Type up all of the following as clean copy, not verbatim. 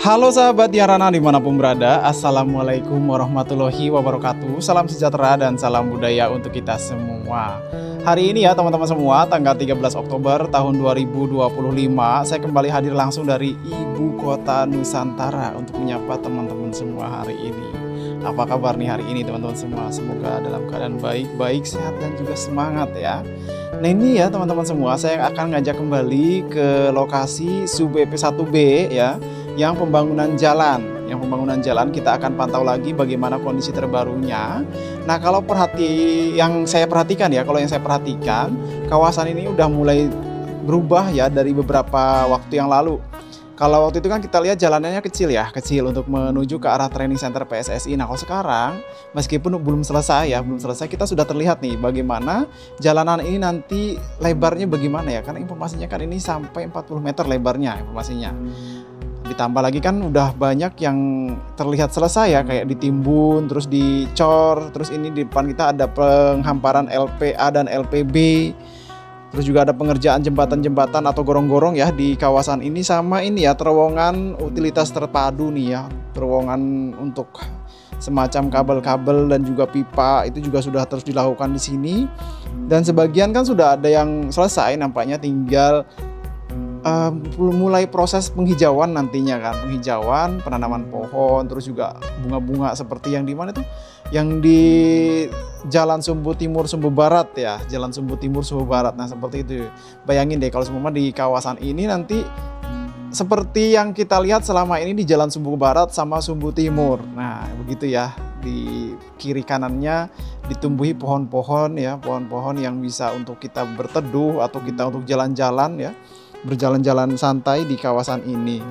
Halo sahabat Yarana dimanapun berada, Assalamualaikum warahmatullahi wabarakatuh. Salam sejahtera dan salam budaya untuk kita semua. Hari ini ya teman-teman semua, tanggal 13 Oktober tahun 2025, saya kembali hadir langsung dari Ibu Kota Nusantara untuk menyapa teman-teman semua hari ini. Apa kabar nih hari ini teman-teman semua? Semoga dalam keadaan baik, sehat dan juga semangat ya. Nah ini ya teman-teman semua, saya akan ngajak kembali ke lokasi SUBP 1B ya, yang pembangunan jalan kita akan pantau lagi bagaimana kondisi terbarunya. Nah kalau yang saya perhatikan, kawasan ini udah mulai berubah ya dari beberapa waktu yang lalu. Kalau waktu itu kan kita lihat jalanannya kecil untuk menuju ke arah training center PSSI. Nah kalau sekarang meskipun belum selesai kita sudah terlihat nih bagaimana jalanan ini nanti lebarnya bagaimana ya. Karena informasinya kan ini sampai 40 meter lebarnya informasinya. Ditambah lagi kan udah banyak yang terlihat selesai ya, kayak ditimbun, terus dicor, terus ini di depan kita ada penghamparan LPA dan LPB. Terus juga ada pengerjaan jembatan-jembatan atau gorong-gorong ya di kawasan ini, sama ini ya terowongan utilitas terpadu nih ya, terowongan untuk semacam kabel-kabel dan juga pipa itu juga sudah terus dilakukan di sini. Dan sebagian kan sudah ada yang selesai, nampaknya tinggal mulai proses penghijauan nantinya kan, penghijauan, penanaman pohon, terus juga bunga-bunga seperti yang di mana tuh, yang di Jalan Sumbu Timur Sumbu Barat ya, Jalan Sumbu Timur Sumbu Barat. Nah seperti itu, bayangin deh kalau semua di kawasan ini nanti seperti yang kita lihat selama ini di Jalan Sumbu Barat sama Sumbu Timur. Nah begitu ya, di kiri kanannya ditumbuhi pohon-pohon ya, pohon-pohon yang bisa untuk kita berteduh atau kita untuk jalan-jalan ya, berjalan-jalan santai di kawasan ini.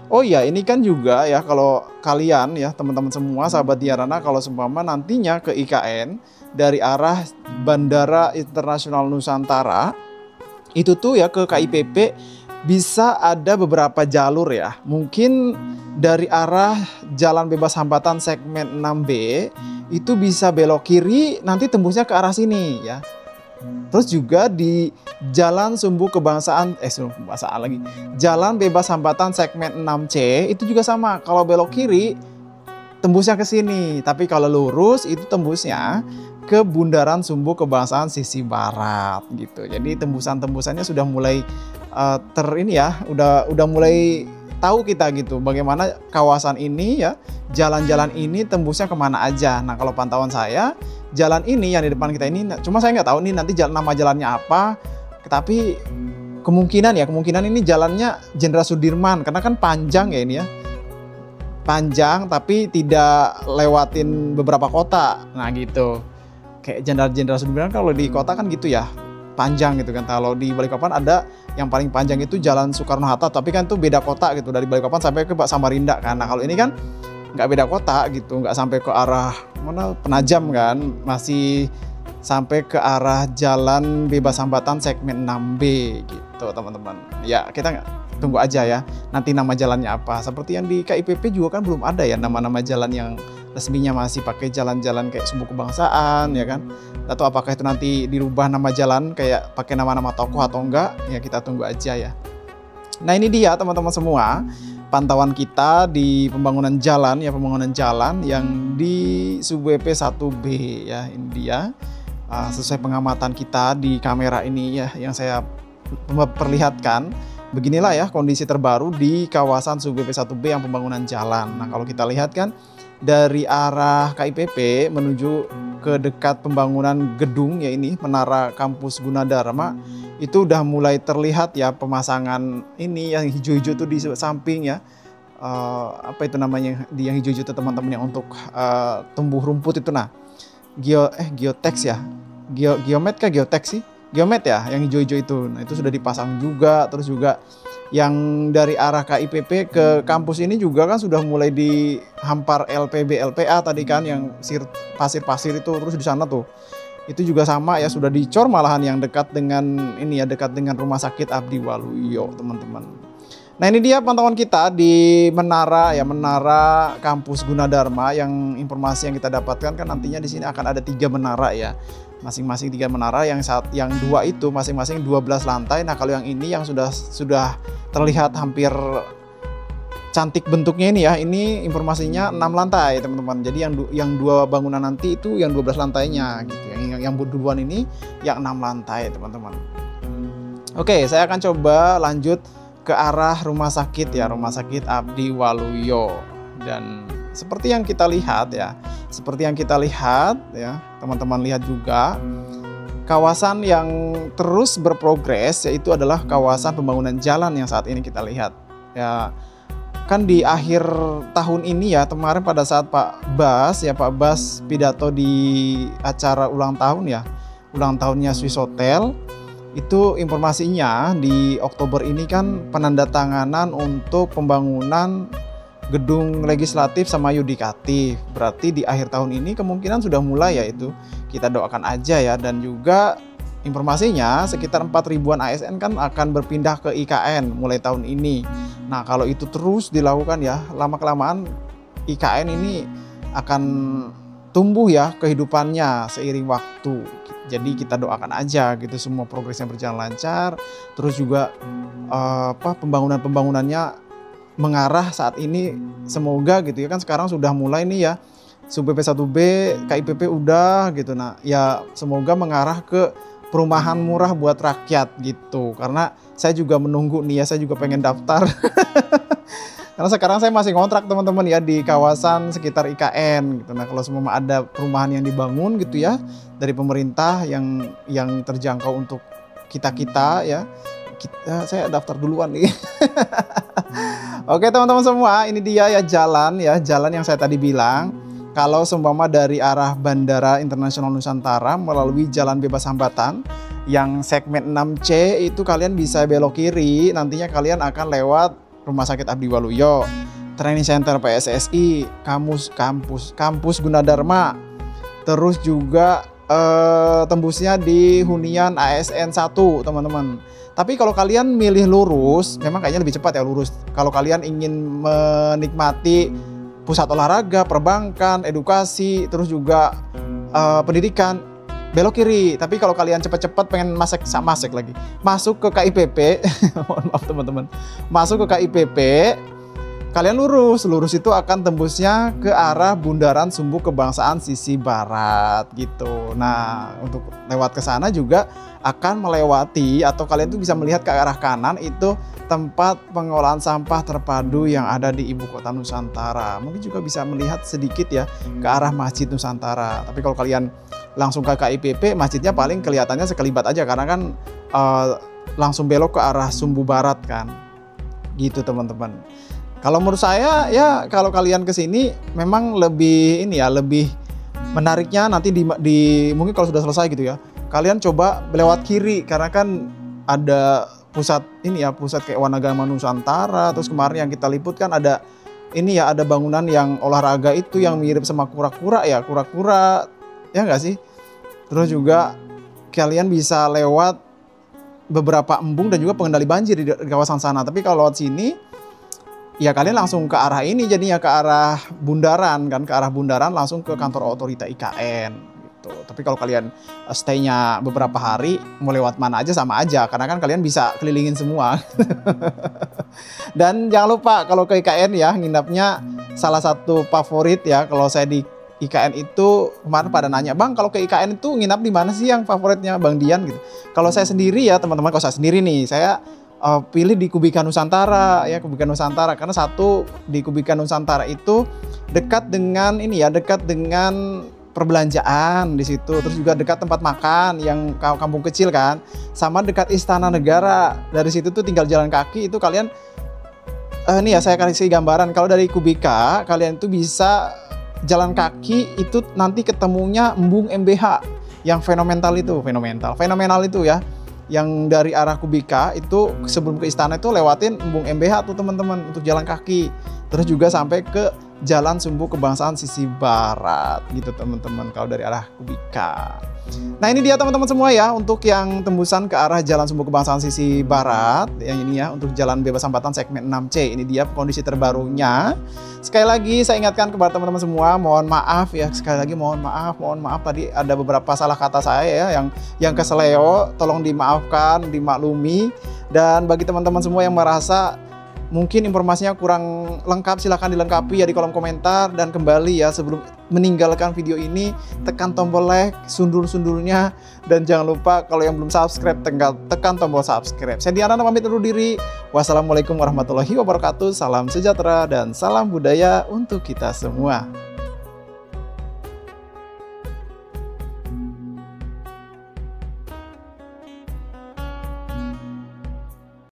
Oh iya, ini kan juga ya kalau kalian ya teman-teman semua sahabat Yarana, kalau seumpama nantinya ke IKN dari arah Bandara Internasional Nusantara itu tuh ya ke KIPP bisa ada beberapa jalur ya. Mungkin dari arah Jalan Bebas Hambatan segmen 6B itu bisa belok kiri nanti tembusnya ke arah sini ya. Terus juga di Jalan Sumbu Kebangsaan Jalan Bebas Hambatan segmen 6C itu juga sama. Kalau belok kiri tembusnya ke sini, tapi kalau lurus itu tembusnya ke Bundaran Sumbu Kebangsaan sisi barat gitu. Jadi tembusan-tembusannya sudah mulai udah mulai tahu kita gitu bagaimana kawasan ini ya, jalan-jalan ini tembusnya kemana aja. Nah kalau pantauan saya, jalan ini yang di depan kita ini, cuma saya nggak tahu nih nanti nama jalannya apa, tapi kemungkinan ini jalannya Jenderal Sudirman, karena kan panjang ya ini ya, panjang tapi tidak lewatin beberapa kota. Nah gitu, kayak Jenderal Sudirman kalau di kota kan gitu ya, panjang gitu kan. Kalau di Balikpapan ada yang paling panjang itu Jalan Soekarno-Hatta, tapi kan itu beda kota gitu, dari Balikpapan sampai ke Samarinda kan. Nah kalau ini kan nggak beda kota gitu, nggak sampai ke arah mana Penajam kan, masih sampai ke arah Jalan Bebas Hambatan segmen 6B gitu teman-teman. Ya kita nggak tunggu aja ya nanti nama jalannya apa. Seperti yang di KIPP juga kan belum ada ya nama-nama jalan yang resminya, masih pakai jalan-jalan kayak Sumbu Kebangsaan ya kan. Atau apakah itu nanti dirubah nama jalan kayak pakai nama-nama tokoh atau enggak, ya kita tunggu aja ya. Nah ini dia teman-teman semua, pantauan kita di pembangunan jalan yang di SUBP 1B ya, ini dia. Sesuai pengamatan kita di kamera ini ya yang saya perlihatkan, beginilah ya kondisi terbaru di kawasan SUBP 1B yang pembangunan jalan. Nah kalau kita lihat kan dari arah KIPP menuju ke dekat pembangunan gedung ya, ini Menara Kampus Gunadarma, itu udah mulai terlihat ya pemasangan ini yang hijau-hijau tuh di samping ya, apa itu namanya di yang hijau-hijau itu teman-teman yang untuk tumbuh rumput itu. Nah geotex ya, geomet kah geotex sih, geomet ya yang hijau-hijau itu. Nah itu sudah dipasang juga. Terus juga yang dari arah KIPP ke kampus ini juga kan sudah mulai dihampar LPB LPA tadi kan, yang pasir-pasir itu. Terus di sana tuh itu juga sama ya, sudah dicor malahan yang dekat dengan ini ya, dekat dengan Rumah Sakit Abdi Waluyo teman-teman. Nah ini dia pantauan kita di Menara Kampus Gunadarma, yang informasi yang kita dapatkan kan nantinya di sini akan ada 3 menara ya. masing-masing 3 menara, yang 2 itu masing-masing 12 lantai. Nah kalau yang ini yang sudah terlihat hampir cantik bentuknya ini ya. Ini informasinya 6 lantai teman-teman. Jadi yang 2 bangunan nanti itu yang 12 lantainya gitu. Yang duluan ini yang 6 lantai teman-teman. Oke, saya akan coba lanjut ke arah rumah sakit ya, Rumah Sakit Abdi Waluyo. Dan seperti yang kita lihat ya, teman-teman lihat juga kawasan yang terus berprogres yaitu adalah kawasan pembangunan jalan yang saat ini kita lihat ya. Kan di akhir tahun ini ya, kemarin pada saat Pak Bas pidato di acara ulang tahunnya Swiss Hotel, itu informasinya di Oktober ini kan penandatanganan untuk pembangunan gedung legislatif sama yudikatif. Berarti di akhir tahun ini kemungkinan sudah mulai ya, itu kita doakan aja ya. Dan juga informasinya sekitar 4.000-an ASN kan akan berpindah ke IKN mulai tahun ini. Nah, kalau itu terus dilakukan ya, lama-kelamaan IKN ini akan tumbuh ya kehidupannya seiring waktu. Jadi kita doakan aja gitu semua progresnya berjalan lancar. Terus juga pembangunannya mengarah saat ini semoga gitu ya, kan sekarang sudah mulai nih ya, SUBP 1B, KIPP udah gitu. Nah, ya semoga mengarah ke perumahan murah buat rakyat gitu. Karena saya juga menunggu nih ya, saya juga pengen daftar. Karena sekarang saya masih ngontrak teman-teman ya di kawasan sekitar IKN gitu. Nah, kalau semua ada perumahan yang dibangun gitu ya dari pemerintah yang terjangkau untuk kita ya, saya daftar duluan nih. Oke teman-teman semua, ini dia ya jalan yang saya tadi bilang. Kalau seumpama dari arah Bandara Internasional Nusantara melalui Jalan Bebas Hambatan yang segmen 6C itu kalian bisa belok kiri, nantinya kalian akan lewat Rumah Sakit Abdi Waluyo, Training Center PSSI, kampus Gunadarma, terus juga tembusnya di hunian ASN 1 teman-teman. Tapi kalau kalian milih lurus, memang kayaknya lebih cepat ya lurus. Kalau kalian ingin menikmati pusat olahraga, perbankan, edukasi, terus juga pendidikan, belok kiri. Tapi kalau kalian cepat-cepat pengen masuk ke KIPP, mohon maaf teman-teman, masuk ke KIPP, kalian lurus itu akan tembusnya ke arah Bundaran Sumbu Kebangsaan sisi barat gitu. Nah, untuk lewat ke sana juga akan melewati atau kalian tuh bisa melihat ke arah kanan itu tempat pengolahan sampah terpadu yang ada di Ibu Kota Nusantara. Mungkin juga bisa melihat sedikit ya ke arah Masjid Nusantara. Tapi kalau kalian langsung ke KIPP, masjidnya paling kelihatannya sekelibat aja karena kan langsung belok ke arah Sumbu Barat kan. Gitu teman-teman. Kalau menurut saya ya kalau kalian ke sini memang lebih lebih menariknya nanti di mungkin kalau sudah selesai gitu ya. Kalian coba lewat kiri karena kan ada pusat kayak Wanagama Nusantara. Terus kemarin yang kita liput kan ada ada bangunan yang olahraga itu yang mirip sama kura-kura ya nggak sih? Terus juga kalian bisa lewat beberapa embung dan juga pengendali banjir di kawasan sana. Tapi kalau lewat sini ya kalian langsung ke arah ini, jadinya ke arah bundaran langsung ke kantor otorita IKN. Tapi kalau kalian stay-nya beberapa hari, mau lewat mana aja sama aja, karena kan kalian bisa kelilingin semua. Dan jangan lupa kalau ke IKN ya, nginapnya salah satu favorit ya. Kalau saya di IKN itu kemarin pada nanya, Bang kalau ke IKN itu nginap di mana sih yang favoritnya Bang Dian gitu. Kalau saya sendiri ya teman-teman, kalau saya sendiri nih, saya pilih di Kubika Nusantara ya, Kubika Nusantara karena satu di Kubika Nusantara itu dekat dengan dekat dengan perbelanjaan di situ, terus juga dekat tempat makan yang kampung kecil kan, sama dekat Istana Negara. Dari situ tuh tinggal jalan kaki itu kalian saya kasih gambaran. Kalau dari Kubika kalian tuh bisa jalan kaki itu nanti ketemunya Embung MBH yang fenomenal itu ya. Yang dari arah Kubika itu sebelum ke istana itu lewatin Embung MBH tuh teman-teman untuk jalan kaki. Terus juga sampai ke Jalan Sumbu Kebangsaan sisi barat gitu teman-teman kalau dari arah Kubika. Nah ini dia teman-teman semua ya untuk yang tembusan ke arah Jalan Sumbu Kebangsaan sisi barat. Yang ini ya untuk Jalan Bebas Hambatan segmen 6C. Ini dia kondisi terbarunya. Sekali lagi saya ingatkan kepada teman-teman semua, mohon maaf ya, sekali lagi mohon maaf tadi ada beberapa salah kata saya ya yang keseleo, tolong dimaafkan, dimaklumi. Dan bagi teman-teman semua yang merasa mungkin informasinya kurang lengkap, silahkan dilengkapi ya di kolom komentar. Dan kembali ya, sebelum meninggalkan video ini, tekan tombol like, sundul-sundulnya, dan jangan lupa kalau yang belum subscribe, tekan tombol subscribe. Saya Diana pamit undur diri. Wassalamualaikum warahmatullahi wabarakatuh. Salam sejahtera dan salam budaya untuk kita semua.